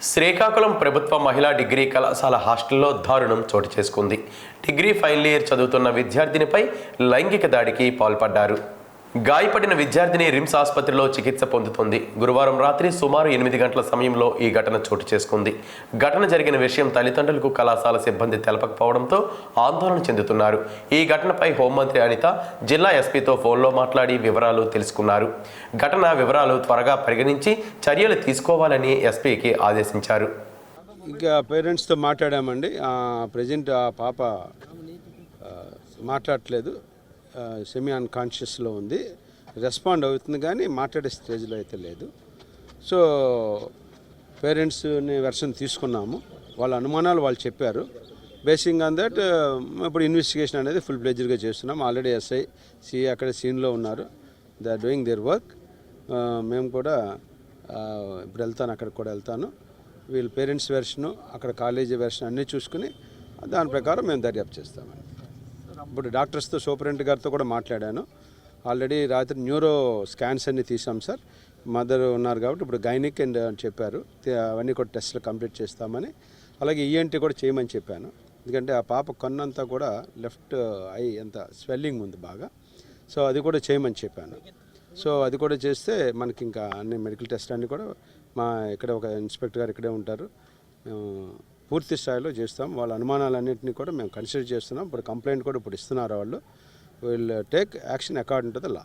శ్రీకాకుళం ప్రభుత్వ మహిళా డిగ్రీ కళాశాల హాస్టల్లో దారుణం చోటు చేసుకుంది. డిగ్రీ ఫైనల్ ఇయర్ చదువుతున్న విద్యార్థినిపై లైంగిక దాడికి పాల్పడ్డారు. గాయపడిన విద్యార్థిని రిమ్స్ ఆసుపత్రిలో చికిత్స పొందుతుంది. గురువారం రాత్రి సుమారు 8 గంటల సమయంలో ఈ ఘటన చోటు చేసుకుంది. ఘటన జరిగిన విషయం తల్లిదండ్రులకు కళాశాల సిబ్బంది తెలపకపోవడంతో ఆందోళన చెందుతున్నారు. ఈ ఘటనపై హోంమంత్రి అనిత జిల్లా ఎస్పీతో ఫోన్లో మాట్లాడి వివరాలు తెలుసుకున్నారు. ఘటన వివరాలు త్వరగా పరిగణించి చర్యలు తీసుకోవాలని ఎస్పీకి ఆదేశించారు. ఇంకా పేరెంట్స్తో మాట్లాడామండి. ప్రజెంట్ ఆ పాప మాట్లాడట్లేదు, సెమీ అన్కాన్షియస్లో ఉంది. రెస్పాండ్ అవుతుంది కానీ మాట్లాడే స్టేజ్లో అయితే లేదు. సో పేరెంట్స్ని వెర్షన్ తీసుకున్నాము. వాళ్ళ అనుమానాలు వాళ్ళు చెప్పారు. బేసింగ్ ఆన్ దట్ ఇప్పుడు ఇన్వెస్టిగేషన్ అనేది ఫుల్ ప్లెజ్డ్గా చేస్తున్నాం. ఆల్రెడీ ఎస్ఐ సిఐ అక్కడ సీన్లో ఉన్నారు. They are doing their work. మేము కూడా ఇప్పుడు వెళ్తాను, అక్కడికి కూడా వెళ్తాను. వీళ్ళ పేరెంట్స్ వెర్షను, అక్కడ కాలేజీ వెర్షన్ అన్నీ చూసుకుని దాని ప్రకారం మేము దర్యాప్తు చేస్తామండి. ఇప్పుడు డాక్టర్స్తో సూపరింటెండెంట్ గారితో కూడా మాట్లాడాను. ఆల్రెడీ రాత్రి న్యూరో స్కాన్స్ అన్నీ తీసాం సార్. మదర్ ఉన్నారు కాబట్టి ఇప్పుడు గైనిక్ అండ్ అని చెప్పారు. అవన్నీ కూడా టెస్టులు కంప్లీట్ చేస్తామని, అలాగే ఈఎన్టీ కూడా చేయమని చెప్పాను. ఎందుకంటే ఆ పాప కన్నంతా కూడా లెఫ్ట్ ఐ అంత స్వెల్లింగ్ ఉంది బాగా. సో అది కూడా చేయమని చెప్పాను. సో అది కూడా చేస్తే మనకి ఇంకా అన్ని మెడికల్ టెస్ట్ అన్నీ కూడా మా ఇక్కడ ఒక ఇన్స్పెక్టర్ గారు ఇక్కడే ఉంటారు. మేము పూర్తి స్థాయిలో చేస్తాం. వాళ్ళ అనుమానాలన్నింటినీ కూడా మేము కన్సిడర్ చేస్తున్నాం. ఇప్పుడు కంప్లైంట్ కూడా ఇప్పుడు ఇస్తున్నారు వాళ్ళు. Will take action according to the law.